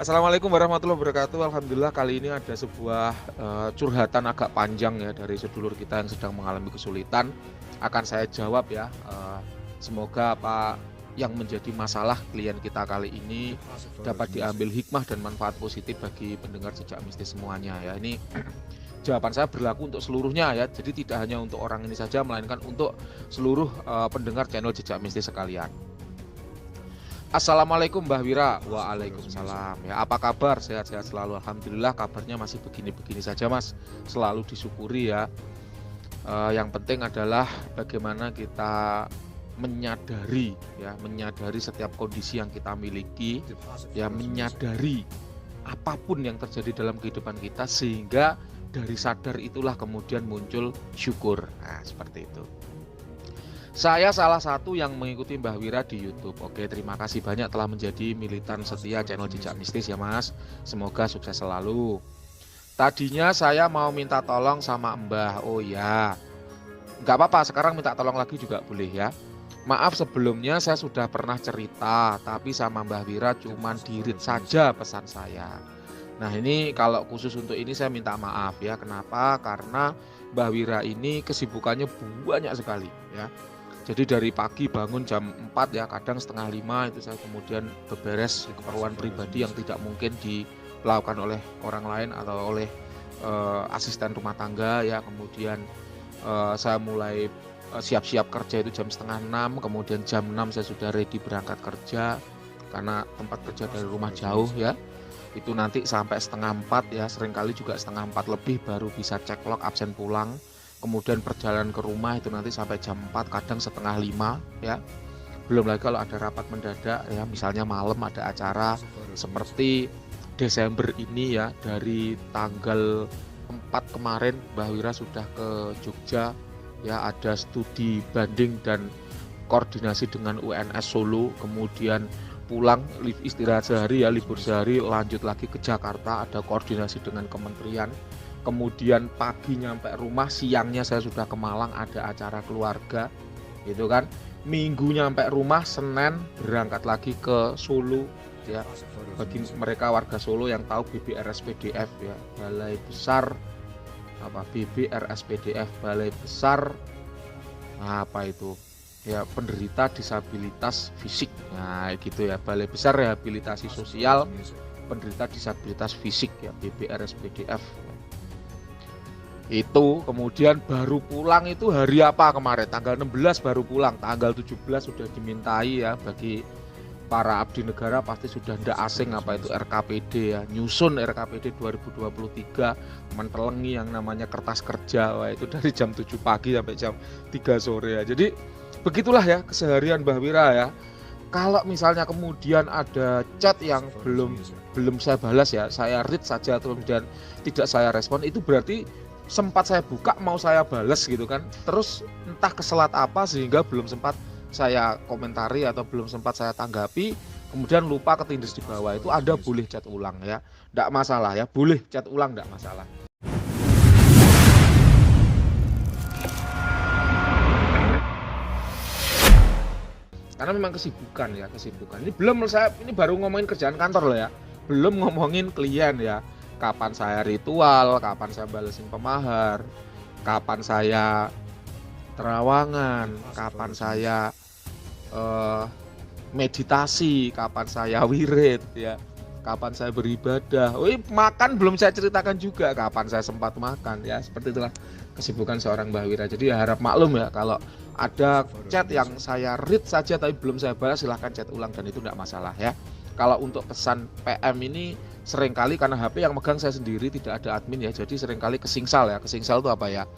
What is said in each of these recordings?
Assalamualaikum warahmatullahi wabarakatuh. Alhamdulillah kali ini ada sebuah curhatan agak panjang ya dari sedulur kita yang sedang mengalami kesulitan. Akan saya jawab ya. Semoga apa yang menjadi masalah klien kita kali ini dapat diambil hikmah dan manfaat positif bagi pendengar Jejak Mistis semuanya ya. Ini jawaban saya berlaku untuk seluruhnya ya. Jadi tidak hanya untuk orang ini saja melainkan untuk seluruh pendengar channel Jejak Mistis sekalian. Assalamualaikum Mbah Wira. Waalaikumsalam. Ya, apa kabar? Sehat-sehat selalu. Alhamdulillah kabarnya masih begini-begini saja, Mas. Selalu disyukuri ya. Yang penting adalah bagaimana kita menyadari ya, menyadari setiap kondisi yang kita miliki, ya, menyadari apapun yang terjadi dalam kehidupan kita sehingga dari sadar itulah kemudian muncul syukur. Nah, seperti itu. Saya salah satu yang mengikuti Mbah Wira di YouTube. Oke, terima kasih banyak telah menjadi militan setia channel Jejak Mistis ya Mas. Semoga sukses selalu. Tadinya saya mau minta tolong sama Mbah. Oh ya, nggak apa-apa, sekarang minta tolong lagi juga boleh ya. Maaf sebelumnya saya sudah pernah cerita, tapi sama Mbah Wira cuman dirit saja pesan saya. Nah ini kalau khusus untuk ini saya minta maaf ya. Kenapa? Karena Mbah Wira ini kesibukannya banyak sekali ya. Jadi dari pagi bangun jam 4 ya, kadang setengah 5 itu saya kemudian beberes keperluan pribadi yang tidak mungkin dilakukan oleh orang lain atau oleh asisten rumah tangga ya. Kemudian saya mulai siap-siap kerja itu jam setengah 6, kemudian jam 6 saya sudah ready berangkat kerja karena tempat kerja dari rumah jauh ya. Itu nanti sampai setengah 4 ya, seringkali juga setengah 4 lebih baru bisa cek log absen pulang. Kemudian perjalanan ke rumah itu nanti sampai jam 4, kadang setengah 5 ya. Belum lagi kalau ada rapat mendadak ya, misalnya malam ada acara seperti Desember ini ya, dari tanggal 4 kemarin Mbah Wira sudah ke Jogja ya, ada studi banding dan koordinasi dengan UNS Solo, kemudian pulang istirahat sehari ya, libur sehari, lanjut lagi ke Jakarta, ada koordinasi dengan kementerian. Kemudian pagi nyampe rumah, siangnya saya sudah ke Malang, ada acara keluarga gitu kan. Minggu nyampe rumah, Senin berangkat lagi ke Solo ya. Bagi mereka warga Solo yang tahu BBRSPDF ya, Balai Besar BBRSPDF, Balai Besar apa itu ya, penderita disabilitas fisik. Nah gitu ya, Balai Besar Rehabilitasi Sosial penderita disabilitas fisik ya, BBRSPDF. Itu kemudian baru pulang itu hari apa kemarin, tanggal 16 baru pulang, tanggal 17 sudah dimintai ya. Bagi para abdi negara pasti sudah tidak asing apa itu RKPD ya, nyusun RKPD 2023, mentelengi yang namanya kertas kerja. Wah, itu dari jam 7 pagi sampai jam 3 sore ya. Jadi begitulah ya keseharian Mbah Wira ya. Kalau misalnya kemudian ada chat yang belum saya balas ya, saya read saja kemudian tidak saya respon, itu berarti sempat saya buka mau saya balas gitu kan, terus entah keselat apa sehingga belum sempat saya komentari atau belum sempat saya tanggapi, kemudian lupa ketindas di bawah. Itu Anda boleh chat ulang ya, tidak masalah ya, boleh chat ulang, tidak masalah. Karena memang kesibukan ya, kesibukan. Ini baru ngomongin kerjaan kantor loh ya, belum ngomongin klien ya. Kapan saya ritual, kapan saya balesin pemahar, kapan saya terawangan, kapan saya meditasi, kapan saya wirid ya, kapan saya beribadah. Makan belum saya ceritakan juga kapan saya sempat makan ya. Seperti itulah kesibukan seorang Mbah Wira. Jadi ya harap maklum ya, kalau ada chat yang saya read saja tapi belum saya balas, silahkan chat ulang dan itu tidak masalah ya. Kalau untuk pesan PM ini seringkali karena HP yang megang saya sendiri, tidak ada admin ya, jadi seringkali kesingsal ya. Kesingsal itu apa ya,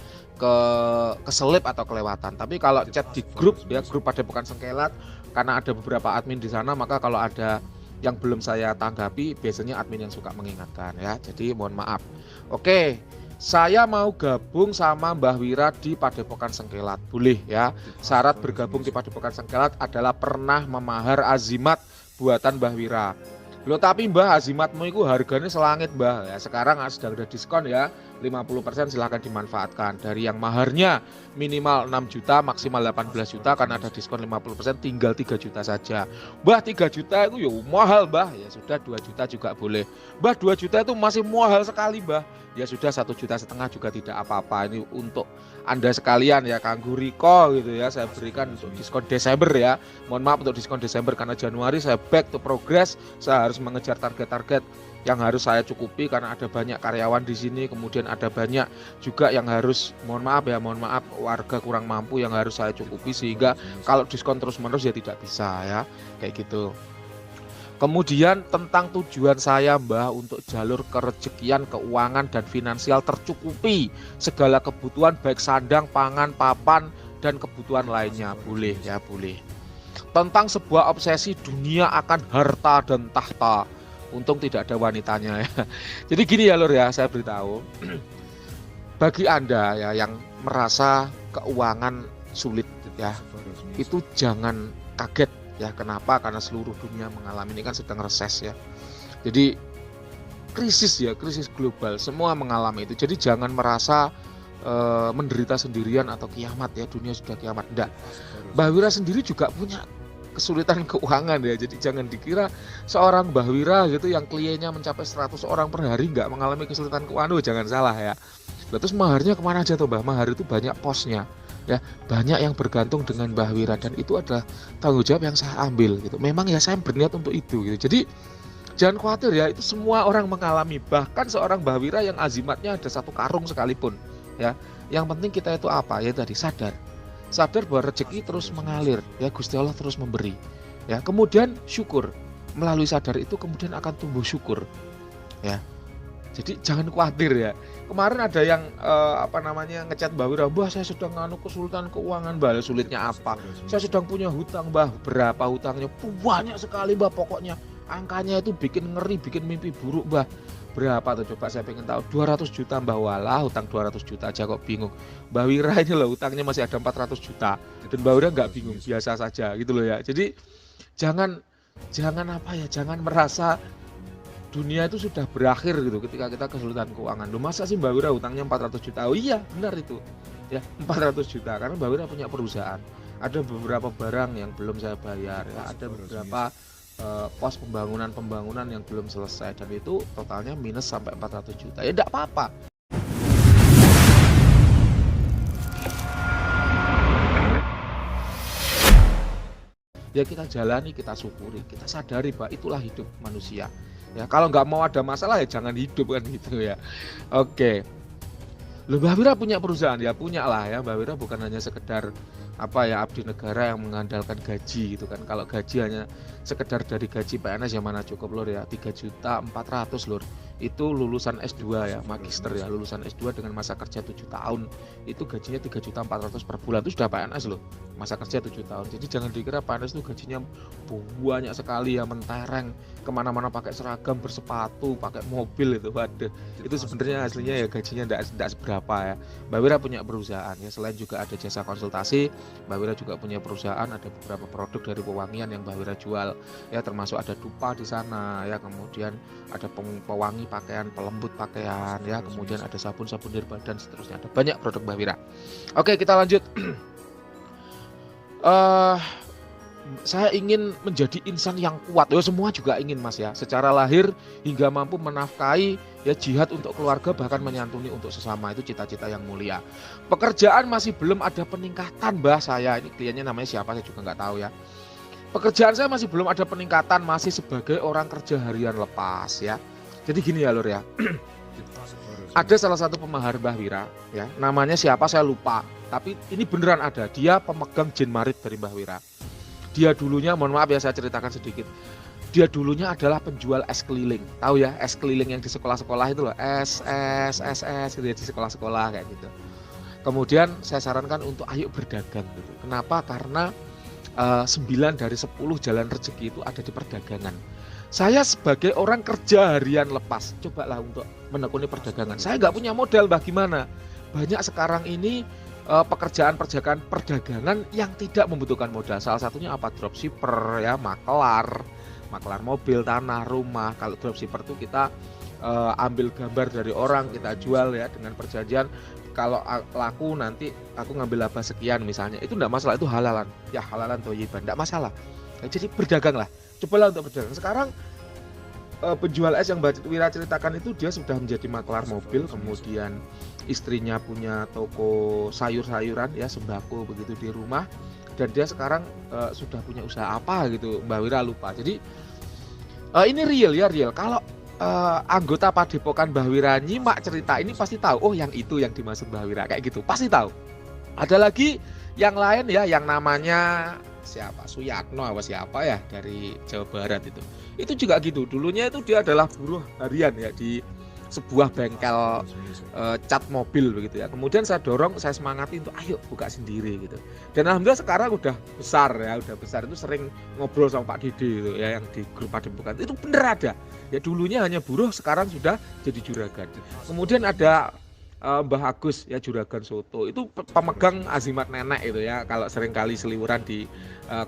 keselip atau kelewatan. Tapi kalau chat di grup ya, grup Padepokan Sengkelat, karena ada beberapa admin di sana, maka kalau ada yang belum saya tanggapi biasanya admin yang suka mengingatkan ya. Jadi mohon maaf. Oke, saya mau gabung sama Mbah Wira di Padepokan Sengkelat, boleh ya. Syarat bergabung di Padepokan Sengkelat adalah pernah memahar azimat buatan Mbah Wira. Loh tapi Mbah, azimatmu itu harganya selangit Mbah. Ya sekarang sedang ada diskon ya, 50% silahkan dimanfaatkan. Dari yang maharnya minimal 6 juta, maksimal 18 juta, karena ada diskon 50% tinggal 3 juta saja. Mbah 3 juta itu ya mahal Mbah, ya sudah 2 juta juga boleh. Mbah 2 juta itu masih mahal sekali Mbah. Ya sudah 1,5 juta juga tidak apa-apa. Ini untuk Anda sekalian ya, kanggo Riko gitu ya, saya berikan untuk diskon Desember ya. Mohon maaf untuk diskon Desember karena Januari saya back to progress, saya harus mengejar target-target yang harus saya cukupi karena ada banyak karyawan di sini, kemudian ada banyak juga yang harus mohon maaf warga kurang mampu yang harus saya cukupi, sehingga kalau diskon terus-menerus ya tidak bisa ya, kayak gitu. Kemudian tentang tujuan saya Mbah untuk jalur kerejekian, keuangan dan finansial tercukupi segala kebutuhan baik sandang, pangan, papan dan kebutuhan lainnya, boleh ya, boleh. Tentang sebuah obsesi dunia akan harta dan tahta, untung tidak ada wanitanya ya. Jadi gini ya Lur ya, saya beritahu bagi Anda ya yang merasa keuangan sulit ya, itu jangan kaget ya. Kenapa? Karena seluruh dunia mengalami, ini kan sedang reses ya. Jadi krisis ya, krisis global, semua mengalami itu. Jadi jangan merasa menderita sendirian atau kiamat ya, dunia sudah kiamat. Enggak. Mbah Wira sendiri juga punya kesulitan keuangan ya. Jadi jangan dikira seorang Mbah Wira gitu yang kliennya mencapai 100 orang per hari nggak mengalami kesulitan keuangan. Jangan salah ya. Terus maharnya kemana aja tuh Mbah? Mahar itu banyak posnya ya, banyak yang bergantung dengan Mbah Wira, dan itu adalah tanggung jawab yang saya ambil gitu. Memang ya saya berniat untuk itu gitu. Jadi jangan khawatir ya, itu semua orang mengalami. Bahkan seorang Mbah Wira yang azimatnya ada 1 karung sekalipun ya. Yang penting kita itu apa? Ya tadi sadar bahwa rezeki terus mengalir ya, Gusti Allah terus memberi ya. Kemudian syukur, melalui sadar itu kemudian akan tumbuh syukur ya. Jadi jangan khawatir ya. Kemarin ada yang ngechat Mbah Wira, Mbah saya sedang kesulitan keuangan Mbah. Sulitnya apa? Saya sedang punya hutang Mbah. Berapa hutangnya? Banyak sekali Mbah, pokoknya angkanya itu bikin ngeri, bikin mimpi buruk Mbah. Berapa tuh coba, saya pengen tahu. 200 juta Mbah. Walah, hutang 200 juta aja kok bingung. Mbah Wira ini loh hutangnya masih ada 400 juta. Dan Mbah Wira nggak bingung, biasa saja gitu loh ya. Jadi jangan merasa dunia itu sudah berakhir gitu ketika kita kesulitan keuangan. Loh masa sih Mbah Wira hutangnya 400 juta? Oh iya benar itu ya, 400 juta karena Mbah Wira punya perusahaan. Ada beberapa barang yang belum saya bayar ya, ada beberapa pos pembangunan yang belum selesai, dan itu totalnya minus sampai 400 juta. Ya enggak apa-apa. Ya kita jalani, kita syukuri, kita sadari bahwa itulah hidup manusia. Ya kalau nggak mau ada masalah ya jangan hidup kan gitu ya. Oke. Loh Mbah Wira punya perusahaan ya, punya lah ya. Mbah Wira bukan hanya sekedar abdi negara yang mengandalkan gaji gitu kan. Kalau gaji hanya sekedar dari gaji PNS ya mana cukup Lur ya, 3.400.000 Lur. Itu lulusan S2 ya, magister ya, lulusan S2 dengan masa kerja 7 tahun. Itu gajinya 3.400.000 per bulan, itu sudah PNS loh. Masa kerja 7 tahun. Jadi jangan dikira PNS itu gajinya banyak sekali ya, mentereng kemana-mana pakai seragam, bersepatu, pakai mobil itu. Waduh, itu sebenarnya aslinya ya gajinya tidak seberapa ya. Mbah Wira punya perusahaan ya, selain juga ada jasa konsultasi, Mbah Wira juga punya perusahaan, ada beberapa produk dari pewangian yang Mbah Wira jual ya, termasuk ada dupa di sana ya, kemudian ada pewangi pakaian, pelembut pakaian ya, kemudian ada sabun-sabun dari badan, seterusnya. Ada banyak produk Mbah Wira. Oke, kita lanjut. Saya ingin menjadi insan yang kuat. Ya semua juga ingin Mas ya. Secara lahir hingga mampu menafkahi ya, jihad untuk keluarga, bahkan menyantuni untuk sesama, itu cita-cita yang mulia. Pekerjaan masih belum ada peningkatan Mbah saya. Ini kliennya namanya siapa saya juga nggak tahu ya. Pekerjaan saya masih belum ada peningkatan, masih sebagai orang kerja harian lepas ya. Jadi gini ya Lur ya. Ada salah satu pemahar Mbah Wira ya, namanya siapa saya lupa, tapi ini beneran ada. Dia pemegang jin marit dari Mbah Wira. Dia dulunya, mohon maaf ya saya ceritakan sedikit. Dia dulunya adalah penjual es keliling. Tahu ya, es keliling yang di sekolah-sekolah itu loh, es gitu ya, di sekolah-sekolah kayak gitu. Kemudian saya sarankan untuk ayo berdagang gitu. Kenapa? Karena 9 dari 10 jalan rezeki itu ada di perdagangan. Saya sebagai orang kerja harian lepas, cobalah untuk menekuni perdagangan. Saya nggak punya modal, bagaimana? Banyak sekarang ini pekerjaan perdagangan yang tidak membutuhkan modal. Salah satunya apa? Dropshipper ya, makelar, maklar mobil, tanah, rumah. Kalau dropshipper tuh kita ambil gambar dari orang, kita jual ya dengan perjanjian. Kalau laku nanti aku ngambil laba sekian misalnya, itu enggak masalah, itu halalan. Ya halalan thayyiban, enggak masalah. Nah, jadi berdagang lah. Cobalah untuk berdagang. Sekarang penjual es yang Mbak Wira ceritakan itu dia sudah menjadi maklar mobil, kemudian istrinya punya toko sayur-sayuran ya, sembako begitu di rumah, dan dia sekarang sudah punya usaha apa gitu, Mbak Wira lupa. Jadi ini real ya, real. Kalau anggota Padepokan Mbah Wira nyimak cerita ini pasti tahu, oh yang itu yang dimaksud Mbah Wira kayak gitu, pasti tahu. Ada lagi yang lain ya, yang namanya siapa, Suyatno apa siapa ya dari Jawa Barat itu juga gitu. Dulunya itu dia adalah buruh harian ya di sebuah bengkel cat mobil begitu ya. Kemudian saya dorong, saya semangati untuk ayo buka sendiri gitu. Dan alhamdulillah sekarang udah besar ya, udah besar. Itu sering ngobrol sama Pak Dede gitu ya, yang di grup Padepokan. Itu bener ada. Ya dulunya hanya buruh, sekarang sudah jadi juragan. Kemudian ada Mbah Agus ya, juragan soto. Itu pemegang azimat nenek itu ya. Kalau sering kali seliweran di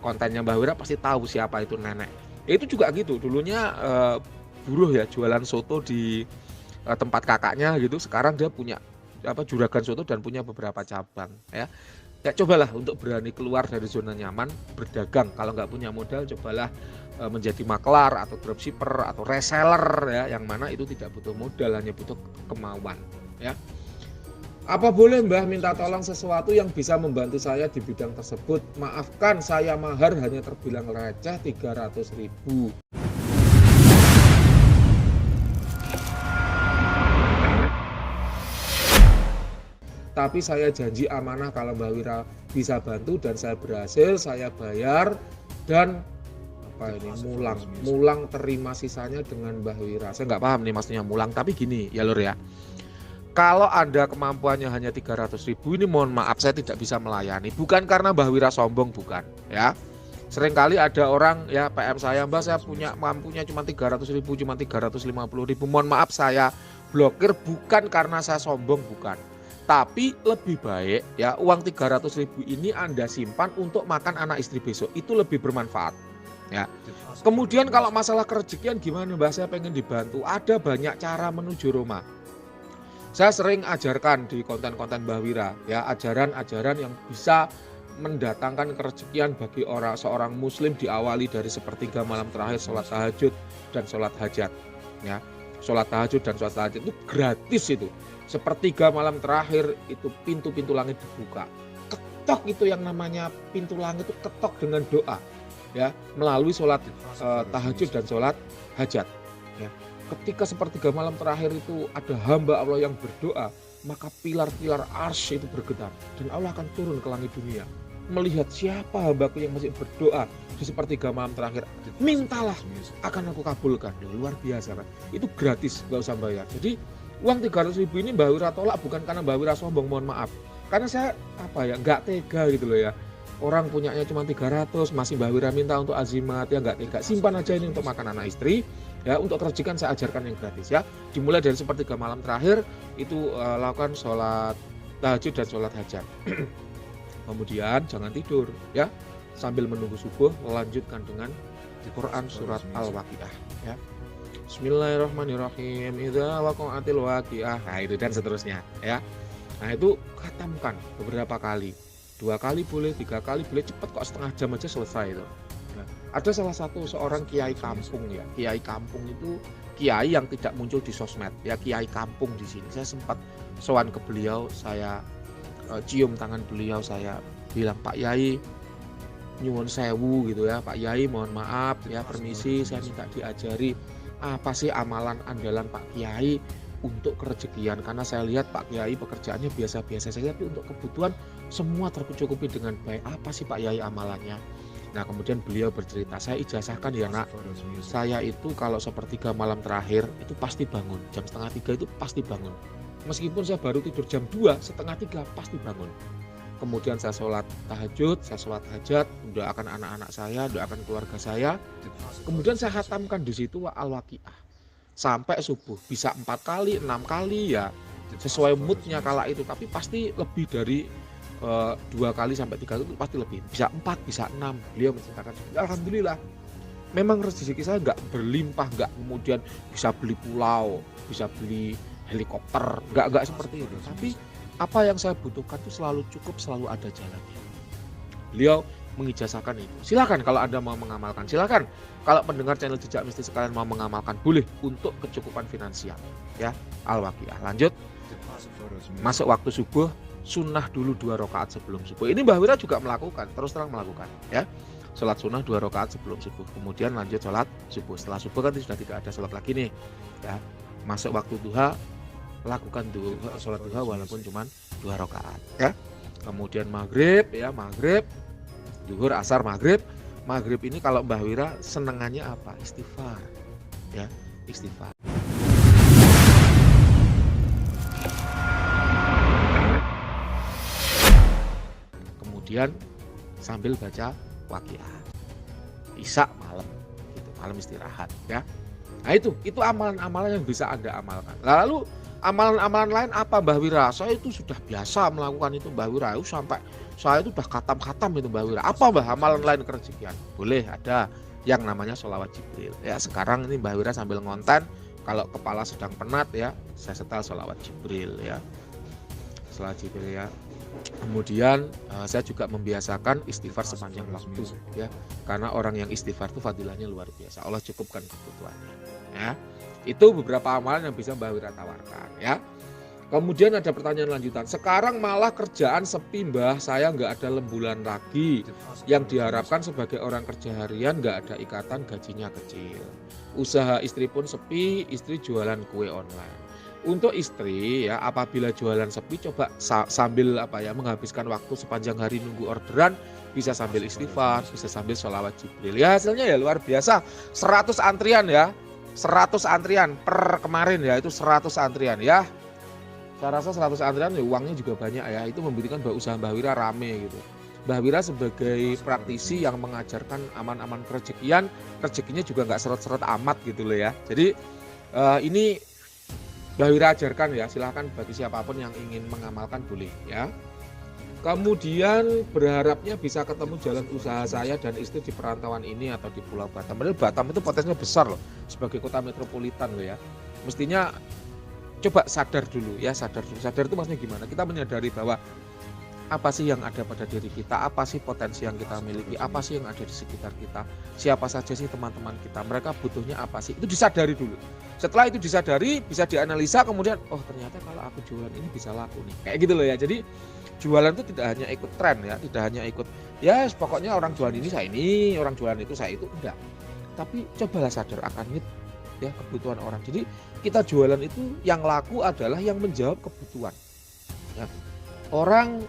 kontennya Mbah Wira pasti tahu siapa itu nenek. Ya, itu juga gitu. Dulunya buruh ya, jualan soto di tempat kakaknya gitu. Sekarang dia punya juragan soto dan punya beberapa cabang ya. Ya cobalah untuk berani keluar dari zona nyaman, berdagang. Kalau nggak punya modal, cobalah menjadi maklar atau dropshipper atau reseller ya, yang mana itu tidak butuh modal, hanya butuh kemauan ya. Apa boleh Mbah minta tolong sesuatu yang bisa membantu saya di bidang tersebut? Maafkan saya mahar hanya terbilang receh 300.000. Tapi saya janji amanah kalau Mbak Wira bisa bantu dan saya berhasil, saya bayar dan mulang terima sisanya dengan Mbak Wira. Saya nggak paham nih maksudnya mulang, tapi gini ya Lur ya. Kalau Anda kemampuannya hanya 300.000, ini mohon maaf saya tidak bisa melayani. Bukan karena Mbah Wira sombong, bukan ya. Seringkali ada orang ya PM saya, Mbak saya punya mampunya cuma 300.000, cuma 350.000. Mohon maaf saya blokir, bukan karena saya sombong, bukan. Tapi lebih baik ya uang 300.000 ini Anda simpan untuk makan anak istri besok, itu lebih bermanfaat ya. Kemudian kalau masalah kerejekian gimana Mbak, saya pengen dibantu, ada banyak cara menuju Roma. Saya sering ajarkan di konten-konten Mbah Wira ya, ajaran-ajaran yang bisa mendatangkan kerejekian bagi seorang muslim, diawali dari sepertiga malam terakhir sholat tahajud dan sholat hajat ya. Sholat tahajud dan sholat hajat itu gratis itu. Sepertiga malam terakhir itu pintu-pintu langit dibuka. Ketok itu yang namanya pintu langit itu ketok dengan doa ya, melalui sholat tahajud dan sholat hajat ya. Ketika sepertiga malam terakhir itu ada hamba Allah yang berdoa, maka pilar-pilar arsy itu bergetar dan Allah akan turun ke langit dunia melihat siapa hambaku yang masih berdoa di sepertiga malam terakhir. Mintalah akan aku kabulkan. Luar biasa kan? Itu gratis, gak usah bayar. Jadi uang 300.000 ini Mbah Wira tolak bukan karena Mbah Wira sombong, mohon maaf. Karena saya nggak tega gitu loh ya. Orang punyanya cuma 300, masih Mbah Wira minta untuk azimat ya, nggak tega. Simpan aja ini untuk makan anak istri ya, untuk kerejekian saya ajarkan yang gratis ya. Dimulai dari sepertiga malam terakhir itu lakukan sholat tahajud dan sholat hajat. Kemudian jangan tidur ya, sambil menunggu subuh lanjutkan dengan Quran surat Al-Waqiah ya. Bismillahirrahmanirrahim. Idza waqa'atil waqiah. Nah, itu dan seterusnya ya. Nah, itu khatamkan beberapa kali. 2 kali boleh, 3 kali boleh, cepat kok, setengah jam aja selesai itu. Nah, ada salah satu seorang kiai kampung ya. Kiai kampung itu kiai yang tidak muncul di sosmed ya, kiai kampung di sini. Saya sempat sowan ke beliau, saya cium tangan beliau, saya bilang, Pak Yai nyuwun sewu gitu ya, Pak Yai mohon maaf ya, permisi saya minta diajari apa sih amalan andalan Pak Kiai untuk kerejekian, karena saya lihat Pak Kiai pekerjaannya biasa-biasa saja, tapi untuk kebutuhan semua tercukupi dengan baik. Apa sih Pak Yai amalannya? Nah kemudian beliau bercerita, saya ijazahkan ya nak, saya itu kalau sepertiga malam terakhir itu pasti bangun, jam 2:30 itu pasti bangun. Meskipun saya baru tidur jam 2, 2:30 pasti bangun. Kemudian saya sholat tahajud, saya sholat hajat, doakan anak-anak saya, doakan keluarga saya. Kemudian saya khatamkan di situ Al-Waqiah sampai subuh, bisa 4 kali, 6 kali ya, sesuai moodnya kala itu. Tapi pasti lebih dari 2 kali sampai 3 kali itu pasti lebih. Bisa 4, bisa 6. Beliau menceritakan, alhamdulillah memang rezeki saya nggak berlimpah, nggak kemudian bisa beli pulau, bisa beli helikopter, nggak seperti itu. Tapi apa yang saya butuhkan itu selalu cukup, selalu ada jalannya. Beliau mengijazahkan itu. Silakan kalau Anda mau mengamalkan, silakan. Kalau pendengar channel Jejak Mistis sekalian mau mengamalkan, boleh untuk kecukupan finansial. Ya, Al-Waqiah. Lanjut. Masuk waktu subuh, sunnah dulu 2 rakaat sebelum subuh. Ini Mbah Wira juga melakukan, terus terang melakukan. Ya, sholat sunnah 2 rakaat sebelum subuh. Kemudian lanjut sholat subuh. Setelah subuh kan sudah tidak ada sholat lagi nih. Ya, masuk waktu duha, lakukan sholat duha walaupun cuma 2 rakaat. Ya. Kemudian maghrib, ya maghrib, zuhur, asar, maghrib. Maghrib ini kalau Mbah Wira senengannya apa? Istighfar, ya istighfar. Kemudian sambil baca Waqiah. Isya malam, gitu, malam istirahat, ya. Nah itu amalan-amalan yang bisa Anda amalkan. Lalu amalan-amalan lain apa Mbah Wira? Saya itu sudah biasa melakukan itu Mbah Wira. Sampai saya itu udah khatam itu Mbah Wira. Apa Mbah amalan lain kerezekian? Boleh, ada yang namanya sholawat Jibril. Ya sekarang ini Mbah Wira sambil ngonten, kalau kepala sedang penat ya, saya setel sholawat Jibril ya. Sholawat Jibril ya. Kemudian saya juga membiasakan istighfar sepanjang waktu ya. Karena orang yang istighfar itu fadilahnya luar biasa. Allah cukupkan kebutuhannya ya. Itu beberapa amalan yang bisa Mbah Wira tawarkan ya. Kemudian ada pertanyaan lanjutan. Sekarang malah kerjaan sepi Mbah, saya nggak ada lembulan lagi. Yang diharapkan sebagai orang kerja harian nggak ada ikatan, gajinya kecil. Usaha istri pun sepi, istri jualan kue online. Untuk istri ya, apabila jualan sepi coba sambil menghabiskan waktu sepanjang hari nunggu orderan, bisa sambil istighfar, bisa sambil sholawat Jibril. Ya hasilnya ya luar biasa. 100 antrian ya. 100 antrian per kemarin ya, itu 100 antrian ya. Saya rasa 100 antrian ya uangnya juga banyak ya. Itu membuktikan bahwa usaha Mbah Wira rame gitu. Mbah Wira sebagai praktisi yang mengajarkan aman-aman kerezekian, rezekinya juga nggak seret-seret amat gitu loh ya. Jadi ini Mbah Wira ajarkan ya, silahkan bagi siapapun yang ingin mengamalkan boleh ya. Kemudian berharapnya bisa ketemu jalan usaha saya dan istri di perantauan ini atau di Pulau Batam. Padahal Batam itu potensinya besar loh sebagai kota metropolitan loh ya. Mestinya coba sadar dulu ya, sadar dulu. Sadar itu maksudnya gimana? Kita menyadari bahwa apa sih yang ada pada diri kita, apa sih potensi yang kita miliki, apa sih yang ada di sekitar kita, siapa saja sih teman-teman kita, mereka butuhnya apa sih, itu disadari dulu. Setelah itu disadari, bisa dianalisa, kemudian oh ternyata kalau aku jualan ini bisa laku nih, kayak gitu loh ya. Jadi jualan itu tidak hanya ikut tren ya, tidak hanya ikut ya pokoknya orang jualan ini, orang jualan itu saya itu, enggak. Tapi cobalah sadar akan ya kebutuhan orang. Jadi kita jualan itu yang laku adalah yang menjawab kebutuhan. Ya. Orang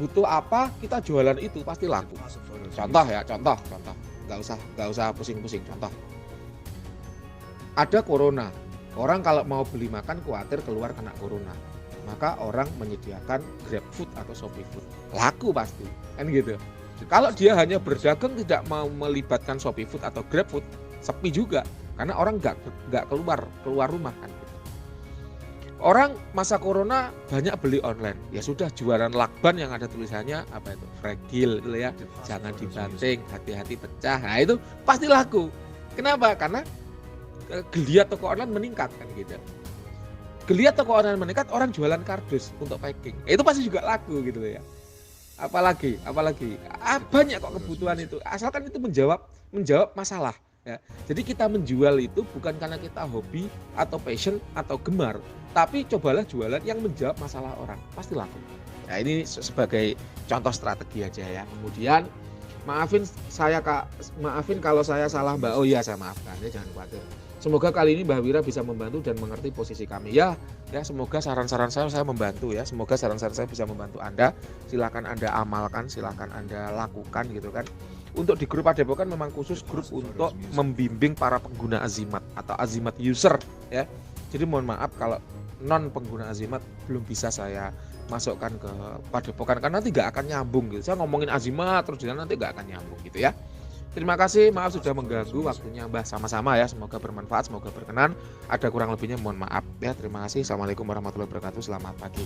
butuh apa, kita jualan itu pasti laku. Contoh ya, contoh. Nggak usah pusing-pusing. Contoh. Ada corona. Orang kalau mau beli makan khawatir keluar kena corona. Maka orang menyediakan GrabFood atau ShopeeFood. Laku pasti. Kan gitu. Kalau dia hanya berdagang tidak mau melibatkan ShopeeFood atau GrabFood, sepi juga. Karena orang nggak keluar rumah kan. Orang masa corona banyak beli online. Ya sudah, jualan lakban yang ada tulisannya apa itu? Fragile itu ya. Jangan dibanting, hati-hati pecah. Nah, itu pasti laku. Kenapa? Karena geliat toko online meningkat kan gitu. Geliat toko online meningkat, orang jualan kardus untuk packing. Itu pasti juga laku gitu ya. Apalagi banyak kok kebutuhan itu. Asalkan itu menjawab masalah. Ya. Jadi kita menjual itu bukan karena kita hobi atau passion atau gemar, tapi cobalah jualan yang menjawab masalah orang, pasti laku. Nah ini sebagai contoh strategi aja ya. Kemudian maafin kalau saya salah Mbak. Oh iya saya maafkan ya, jangan khawatir. Semoga kali ini Mbah Wira bisa membantu dan mengerti posisi kami ya. Semoga saran-saran saya membantu ya. Semoga saran-saran saya bisa membantu Anda. Silakan Anda amalkan, silakan Anda lakukan gitu kan. Untuk di grup Padepokan memang khusus grup untuk membimbing para pengguna azimat atau azimat user ya. Jadi mohon maaf kalau non pengguna azimat belum bisa saya masukkan ke Padepokan karena nanti nggak akan nyambung gitu. Saya ngomongin azimat terus nanti nggak akan nyambung gitu ya. Terima kasih, maaf sudah mengganggu waktunya Mbah, sama-sama ya. Semoga bermanfaat, semoga berkenan. Ada kurang lebihnya mohon maaf ya. Terima kasih. Assalamualaikum warahmatullahi wabarakatuh. Selamat pagi.